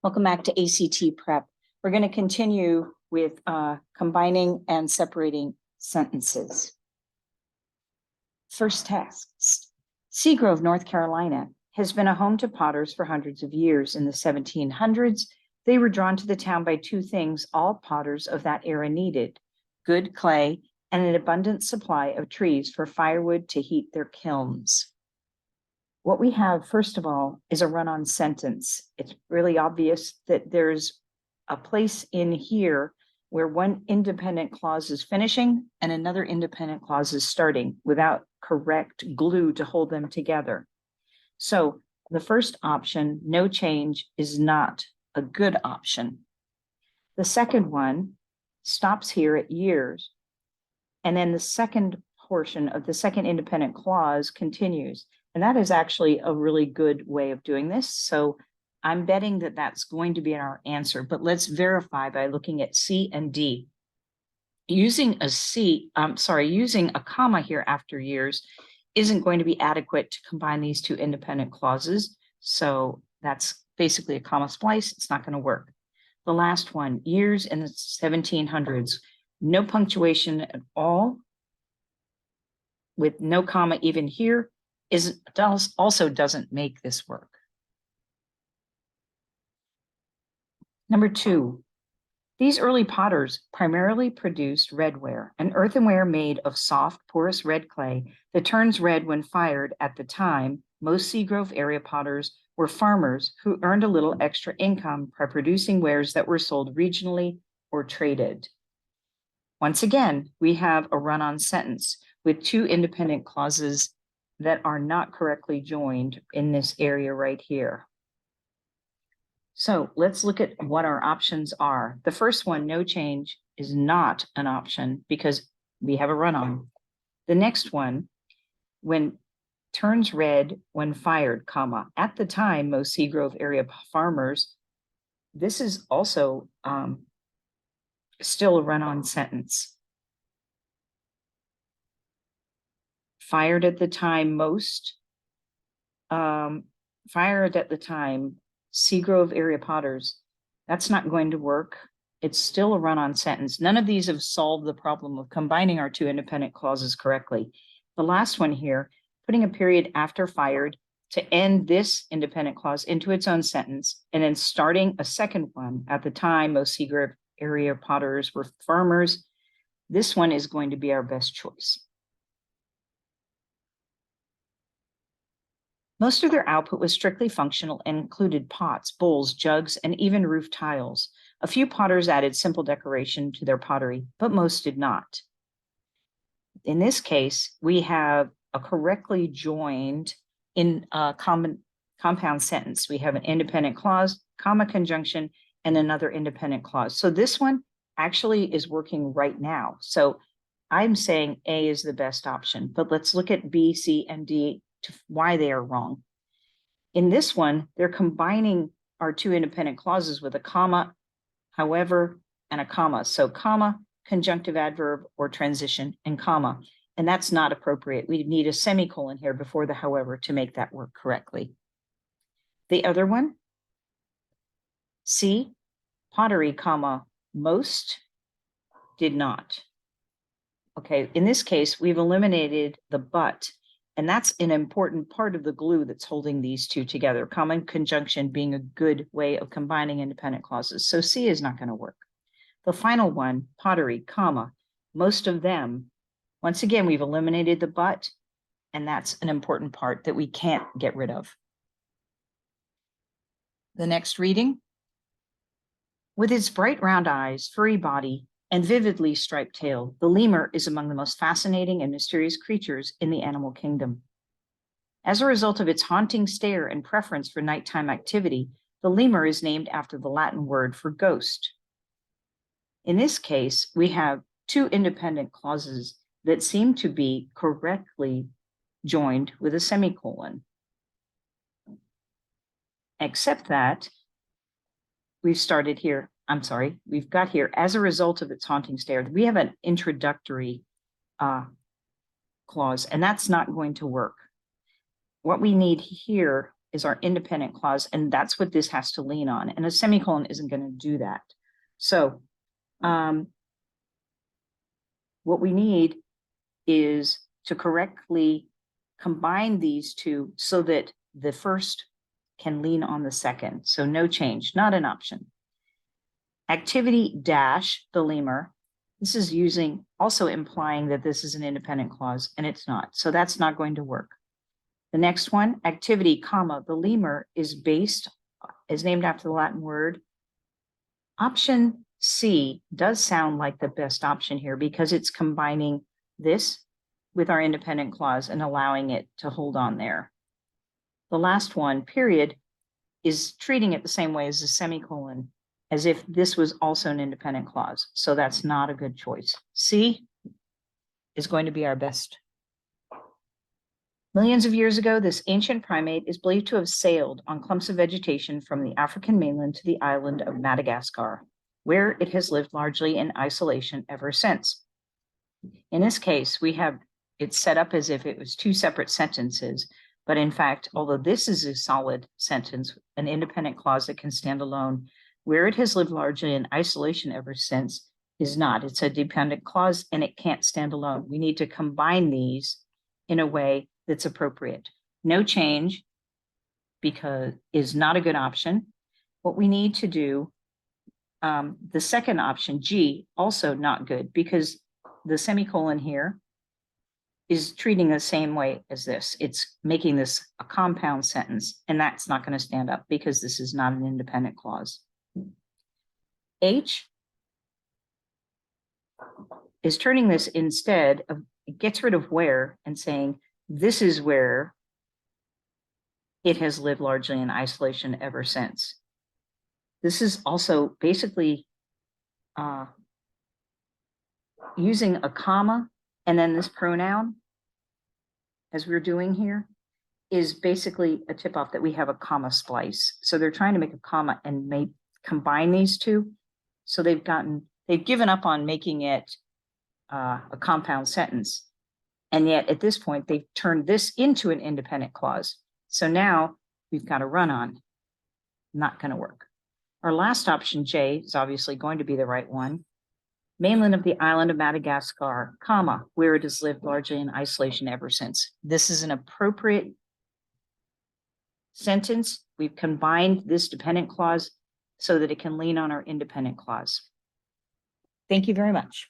Welcome back to ACT Prep. We're going to continue with combining and separating sentences. First text. Seagrove, North Carolina, has been a home to potters for hundreds of years. In the 1700s, they were drawn to the town by two things all potters of that era needed: good clay and an abundant supply of trees for firewood to heat their kilns. What we have, first of all, is a run-on sentence. It's really obvious that there's a place in here where one independent clause is finishing and another independent clause is starting without correct glue to hold them together. So the first option, no change, is not a good option. The second one stops here at years. And then the second portion of the second independent clause continues. And that is actually a really good way of doing this. So I'm betting that that's going to be our answer, but let's verify by looking at C and D. Using a comma here after years isn't going to be adequate to combine these two independent clauses. So that's basically a comma splice. It's not going to work. The last one, years in the 1700s, no punctuation at all, with no comma even here, also doesn't make this work. Number two, these early potters primarily produced redware, an earthenware made of soft, porous red clay that turns red when fired. At the time, most Seagrove area potters were farmers who earned a little extra income by producing wares that were sold regionally or traded. Once again, we have a run-on sentence with two independent clauses that are not correctly joined in this area right here. So let's look at what our options are. The first one, no change, is not an option because we have a run-on. The next one, when turns red when fired, comma, at the time, most Seagrove area farmers, this is also still a run-on sentence. Fired at the time, fired at the time, Seagrove area potters, that's not going to work. It's still a run-on sentence. None of these have solved the problem of combining our two independent clauses correctly. The last one here, putting a period after fired to end this independent clause into its own sentence, and then starting a second one. At the time, most Seagrove area potters were farmers. This one is going to be our best choice. Most of their output was strictly functional and included pots, bowls, jugs, and even roof tiles. A few potters added simple decoration to their pottery, but most did not. In this case, we have a correctly joined compound sentence. We have an independent clause, comma conjunction, and another independent clause. So this one actually is working right now. So I'm saying A is the best option, but let's look at B, C, and D to why they are wrong. In this one, they're combining our two independent clauses with a comma, however, and a comma. So comma, conjunctive adverb or transition, and comma. And that's not appropriate. We need a semicolon here before the however to make that work correctly. The other one, C, pottery, comma, most, did not. Okay, in this case, we've eliminated the but, and that's an important part of the glue that's holding these two together, common conjunction being a good way of combining independent clauses. So C is not going to work. The final one, pottery, comma, most of them. Once again, we've eliminated the but, and that's an important part that we can't get rid of. The next reading. With its bright round eyes, furry body, and vividly striped tail, the lemur is among the most fascinating and mysterious creatures in the animal kingdom. As a result of its haunting stare and preference for nighttime activity, the lemur is named after the Latin word for ghost. In this case, we have two independent clauses that seem to be correctly joined with a semicolon. Except that we've started here. We've got here, as a result of its haunting stare, we have an introductory clause, and that's not going to work. What we need here is our independent clause, and that's what this has to lean on. And a semicolon isn't going to do that. So what we need is to correctly combine these two so that the first can lean on the second. So no change, not an option. Activity dash the lemur. This is also implying that this is an independent clause, and it's not. So that's not going to work. The next one, activity, comma, the lemur is named after the Latin word. Option C does sound like the best option here because it's combining this with our independent clause and allowing it to hold on there. The last one, period, is treating it the same way as a semicolon, as if this was also an independent clause. So that's not a good choice. C is going to be our best. Millions of years ago, this ancient primate is believed to have sailed on clumps of vegetation from the African mainland to the island of Madagascar, where it has lived largely in isolation ever since. In this case, we have it set up as if it was two separate sentences, but in fact, although this is a solid sentence, an independent clause that can stand alone, where it has lived largely in isolation ever since is not. It's a dependent clause and it can't stand alone. We need to combine these in a way that's appropriate. No change because is not a good option. What we need to do, the second option, G, also not good because the semicolon here is treating the same way as this. It's making this a compound sentence, and that's not going to stand up because this is not an independent clause. H is turning this instead of, it gets rid of where and saying, this is where it has lived largely in isolation ever since. This is also basically using a comma and then this pronoun, as we're doing here, is basically a tip off that we have a comma splice. So they're trying to make a comma and combine these two. So they've given up on making it a compound sentence. And yet at this point, they've turned this into an independent clause. So now we've got a run on. Not going to work. Our last option, J, is obviously going to be the right one. Mainland of the island of Madagascar, comma, where it has lived largely in isolation ever since. This is an appropriate sentence. We've combined this dependent clause so that it can lean on our independent clause. Thank you very much.